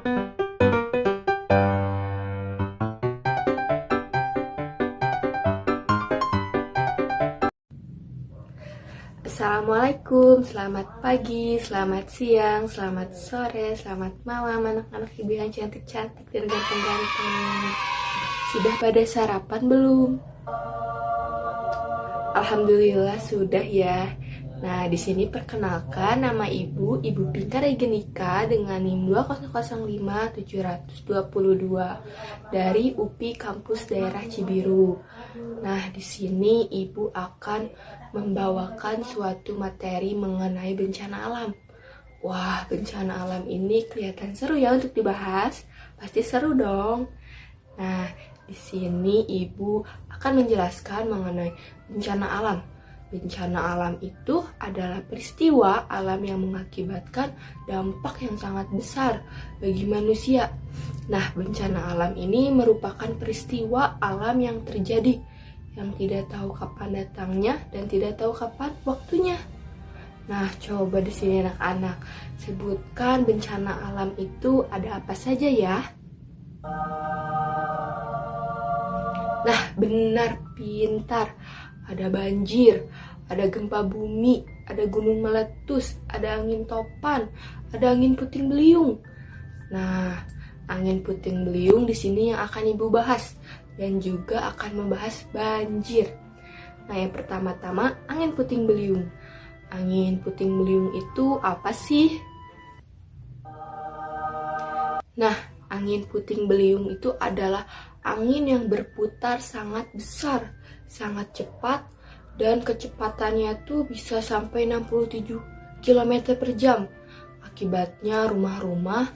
Assalamualaikum, selamat pagi, selamat siang, selamat sore, selamat malam anak-anak ibu yang cantik-cantik dan ganteng-ganteng. Sudah pada sarapan belum? Alhamdulillah sudah ya. Nah, di sini perkenalkan nama Ibu Pintar Regenika dengan NIM 2005722 dari UPI Kampus Daerah Cibiru. Nah, di sini Ibu akan membawakan suatu materi mengenai bencana alam. Wah, bencana alam ini kelihatan seru ya untuk dibahas. Pasti seru dong. Nah, di sini Ibu akan menjelaskan mengenai bencana alam. Bencana alam itu adalah peristiwa alam yang mengakibatkan dampak yang sangat besar bagi manusia. Nah, bencana alam ini merupakan peristiwa alam yang terjadi yang tidak tahu kapan datangnya dan tidak tahu kapan waktunya. Nah, coba di sini anak-anak sebutkan bencana alam itu ada apa saja ya? Nah, benar, pintar. Ada banjir, ada gempa bumi, ada gunung meletus, ada angin topan, ada angin puting beliung. Nah, angin puting beliung di sini yang akan Ibu bahas dan juga akan membahas banjir. Nah, yang pertama-tama angin puting beliung. Angin puting beliung itu apa sih? Nah, angin puting beliung itu adalah angin yang berputar sangat besar, sangat cepat, dan kecepatannya tuh bisa sampai 67 km per jam. Akibatnya rumah-rumah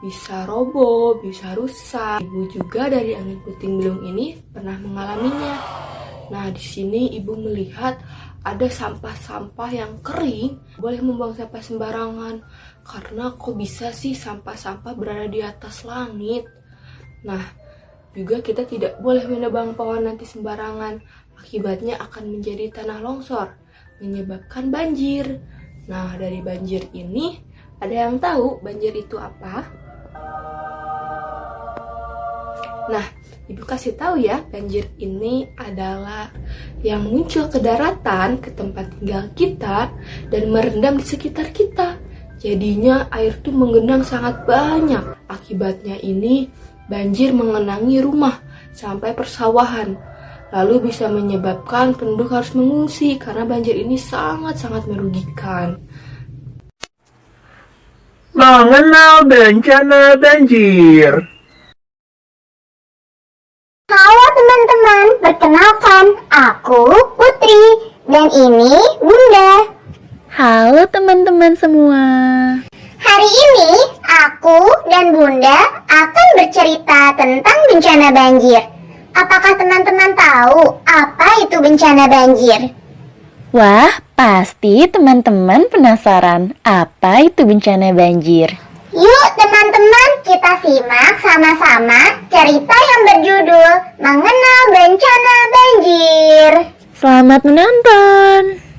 bisa roboh, bisa rusak. Ibu juga dari angin puting beliung ini pernah mengalaminya. Nah, di sini Ibu melihat ada sampah-sampah yang kering. Boleh membuang sampah sembarangan. Karena kok bisa sih sampah-sampah berada di atas langit? Nah, juga kita tidak boleh menebang pohon nanti sembarangan. Akibatnya akan menjadi tanah longsor, menyebabkan banjir. Nah, dari banjir ini, ada yang tahu banjir itu apa? Nah, Ibu kasih tahu ya, banjir ini adalah yang muncul ke daratan, ke tempat tinggal kita, dan merendam di sekitar kita. Jadinya air tuh menggenang sangat banyak. Akibatnya ini, banjir mengenangi rumah sampai persawahan. Lalu bisa menyebabkan penduduk harus mengungsi karena banjir ini sangat-sangat merugikan. Mengenal bencana banjir. Halo teman-teman, perkenalkan aku Putri dan ini Bunda. Halo teman-teman semua. Hari ini aku dan Bunda akan bercerita tentang bencana banjir. Apakah teman-teman tahu apa itu bencana banjir? Wah, pasti teman-teman penasaran apa itu bencana banjir. Yuk teman-teman, kita simak sama-sama cerita yang berjudul Mengenal Bencana Banjir. Selamat menonton.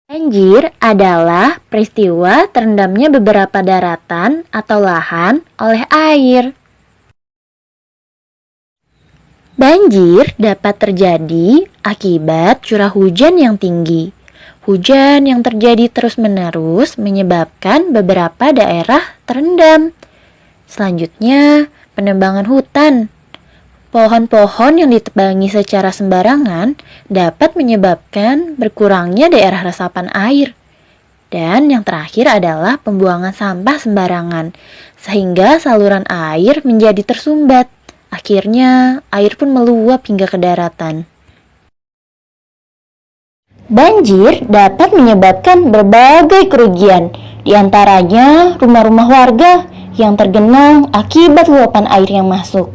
Banjir adalah peristiwa terendamnya beberapa daratan atau lahan oleh air. Banjir dapat terjadi akibat curah hujan yang tinggi. Hujan yang terjadi terus-menerus menyebabkan beberapa daerah terendam. Selanjutnya, penebangan hutan. Pohon-pohon yang ditebangi secara sembarangan dapat menyebabkan berkurangnya daerah resapan air. Dan yang terakhir adalah pembuangan sampah sembarangan, sehingga saluran air menjadi tersumbat. Akhirnya, air pun meluap hingga ke daratan. Banjir dapat menyebabkan berbagai kerugian, di antaranya rumah-rumah warga yang tergenang akibat luapan air yang masuk.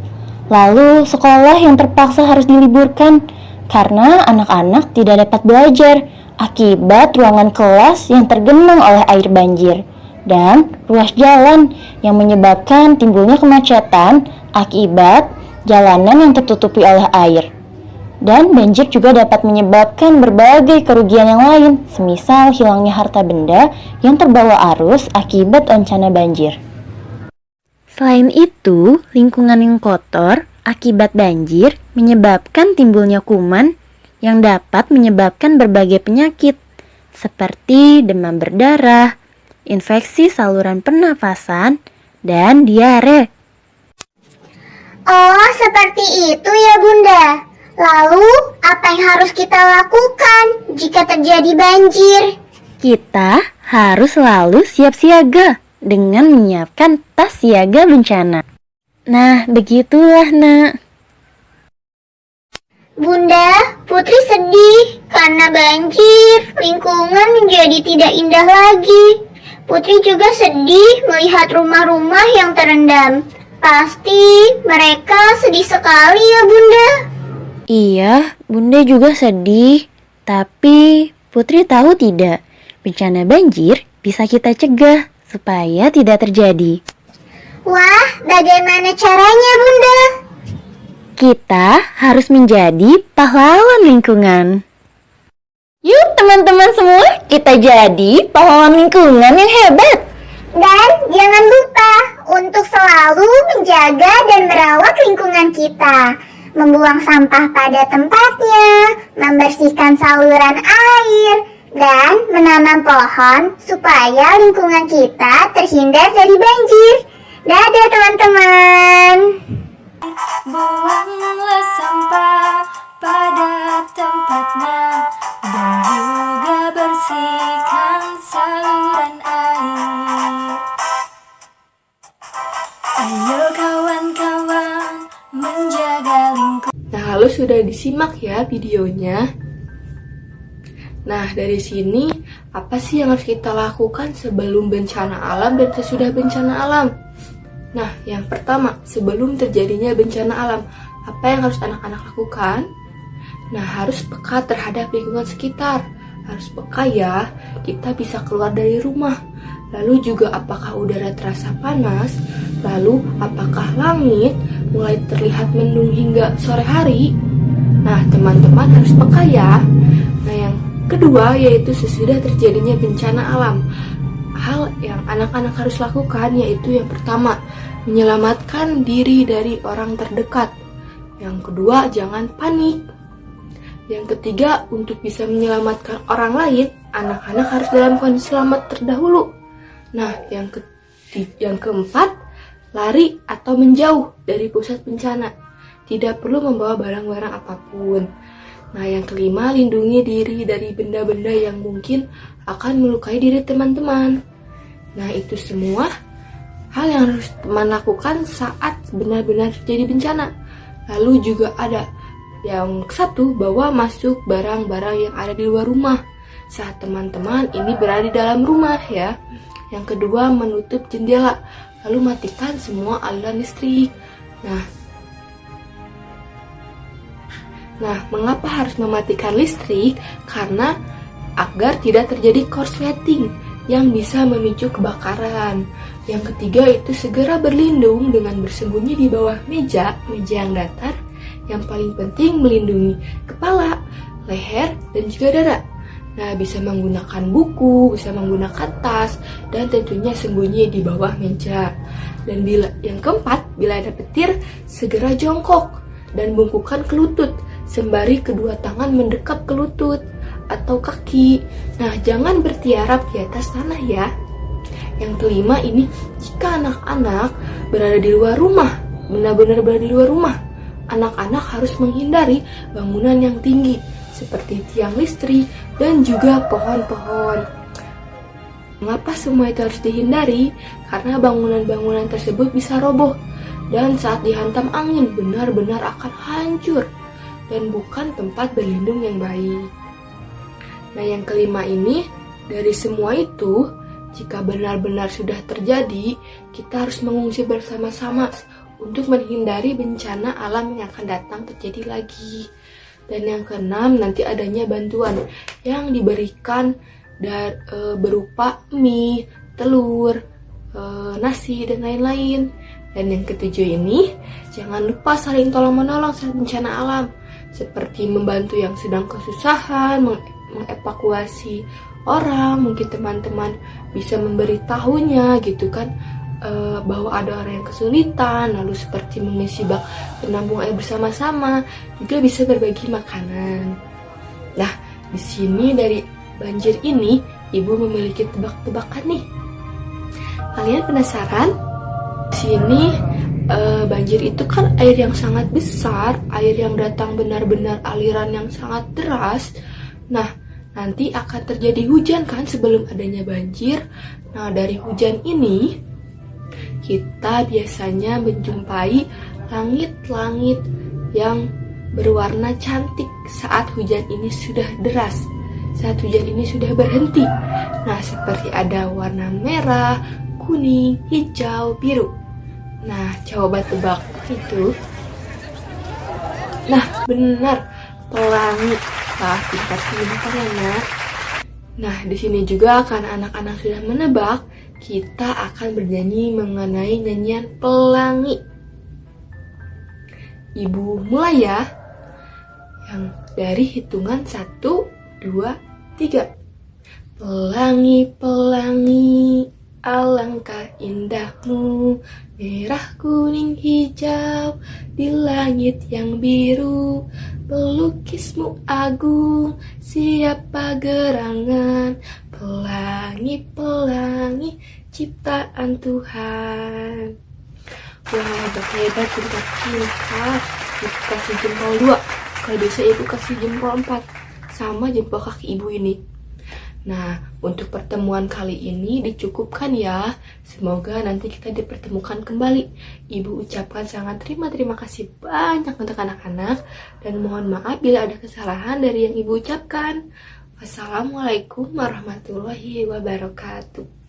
Lalu sekolah yang terpaksa harus diliburkan karena anak-anak tidak dapat belajar akibat ruangan kelas yang tergenang oleh air banjir. Dan ruas jalan yang menyebabkan timbulnya kemacetan akibat jalanan yang tertutupi oleh air. Dan banjir juga dapat menyebabkan berbagai kerugian yang lain, semisal hilangnya harta benda yang terbawa arus akibat bencana banjir. Selain itu, lingkungan yang kotor akibat banjir menyebabkan timbulnya kuman yang dapat menyebabkan berbagai penyakit, seperti demam berdarah, infeksi saluran pernafasan, dan diare. Oh, seperti itu ya Bunda. Lalu, apa yang harus kita lakukan jika terjadi banjir? Kita harus selalu siap siaga dengan menyiapkan tas siaga bencana. Nah, begitulah, Nak. Bunda, Putri sedih karena banjir, lingkungan menjadi tidak indah lagi. Putri juga sedih melihat rumah-rumah yang terendam. Pasti mereka sedih sekali ya Bunda. Iya, Bunda juga sedih. Tapi Putri tahu tidak, bencana banjir bisa kita cegah supaya tidak terjadi. Wah, bagaimana caranya Bunda? Kita harus menjadi pahlawan lingkungan. Yuk teman-teman semua, kita jadi pahlawan lingkungan yang hebat. Dan jangan lupa untuk selalu menjaga dan merawat lingkungan kita. Membuang sampah pada tempatnya, membersihkan saluran air, dan menanam pohon supaya lingkungan kita terhindar dari banjir. Dadah teman-teman. Buanglah sampah pada tempatnya dan juga bersihkan saluran air. Ayo kawan-kawan menjaga lingkungan. Nah, lalu sudah disimak ya videonya. Nah, dari sini apa sih yang harus kita lakukan sebelum bencana alam dan sesudah bencana alam? Nah, yang pertama, sebelum terjadinya bencana alam, apa yang harus anak-anak lakukan? Nah, harus peka terhadap lingkungan sekitar. Harus peka ya, kita bisa keluar dari rumah. Lalu juga apakah udara terasa panas? Lalu apakah langit mulai terlihat mendung hingga sore hari? Nah, teman-teman harus peka ya. Nah, yang kedua yaitu sesudah terjadinya bencana alam. Hal yang anak-anak harus lakukan yaitu yang pertama, menyelamatkan diri dari orang terdekat. Yang kedua, jangan panik. Yang ketiga, untuk bisa menyelamatkan orang lain, anak-anak harus dalam kondisi selamat terdahulu. Nah, yang keempat, lari atau menjauh dari pusat bencana. Tidak perlu membawa barang-barang apapun. Nah, yang kelima, lindungi diri dari benda-benda yang mungkin akan melukai diri teman-teman. Nah, itu semua hal yang harus teman lakukan saat benar-benar terjadi bencana. Lalu juga ada yang satu, bawa masuk barang-barang yang ada di luar rumah saat teman-teman ini berada di dalam rumah ya. Yang kedua, menutup jendela, lalu matikan semua aliran listrik. Nah, mengapa harus mematikan listrik? Karena agar tidak terjadi korsleting yang bisa memicu kebakaran. Yang ketiga itu segera berlindung dengan bersembunyi di bawah meja yang datar. Yang paling penting melindungi kepala, leher, dan juga dada. Nah, bisa menggunakan buku, bisa menggunakan tas, dan tentunya sembunyi di bawah meja. Dan yang keempat, bila ada petir, segera jongkok dan bungkukkan ke lutut, sembari kedua tangan mendekap ke lutut atau kaki. Nah, jangan bertiarap di atas tanah ya. Yang kelima ini, jika anak-anak berada di luar rumah, benar-benar berada di luar rumah, anak-anak harus menghindari bangunan yang tinggi seperti tiang listrik dan juga pohon-pohon. Mengapa semua itu harus dihindari? Karena bangunan-bangunan tersebut bisa roboh dan saat dihantam angin benar-benar akan hancur dan bukan tempat berlindung yang baik. Nah, yang kelima ini, dari semua itu, jika benar-benar sudah terjadi, kita harus mengungsi bersama-sama untuk menghindari bencana alam yang akan datang terjadi lagi. Dan yang keenam, nanti adanya bantuan yang diberikan berupa mie, telur, nasi, dan lain-lain. Dan yang ketujuh ini, jangan lupa saling tolong-menolong saat bencana alam. seperti membantu yang sedang kesusahan, mengevakuasi orang. Mungkin teman-teman bisa memberitahunya gitu kan, bahwa ada orang yang kesulitan, lalu seperti mengisi bak penampung air bersama-sama, juga bisa berbagi makanan. Nah, di sini dari banjir ini, Ibu memiliki tebak-tebakan nih. Kalian penasaran? Di sini banjir itu kan air yang sangat besar, air yang datang benar-benar aliran yang sangat deras. Nah, nanti akan terjadi hujan kan sebelum adanya banjir. Nah, dari hujan ini kita biasanya menjumpai langit-langit yang berwarna cantik saat hujan ini sudah deras, saat hujan ini sudah berhenti. Nah, seperti ada warna merah, kuning, hijau, biru. Nah, coba tebak itu. Nah, benar, pelangi. Wah, pintar ya. Nah, di sini juga karena anak-anak sudah menebak, kita akan bernyanyi mengenai nyanyian pelangi. Ibu mulai ya. Yang dari hitungan 1, 2, 3. Pelangi, pelangi, alangkah indahmu, merah, kuning, hijau, di langit yang biru. Pelukismu agung, siapa gerangan, pelangi, pelangi, ciptaan Tuhan. Wah, hebat, pintar. Ibu kasih jempol 2. Kalau biasa ibu kasih jempol 4. Sama jempol kaki ibu ini. Nah, untuk pertemuan kali ini dicukupkan ya. Semoga nanti kita dipertemukan kembali. Ibu ucapkan sangat terima kasih banyak untuk anak-anak. Dan mohon maaf bila ada kesalahan dari yang ibu ucapkan. Wassalamualaikum warahmatullahi wabarakatuh.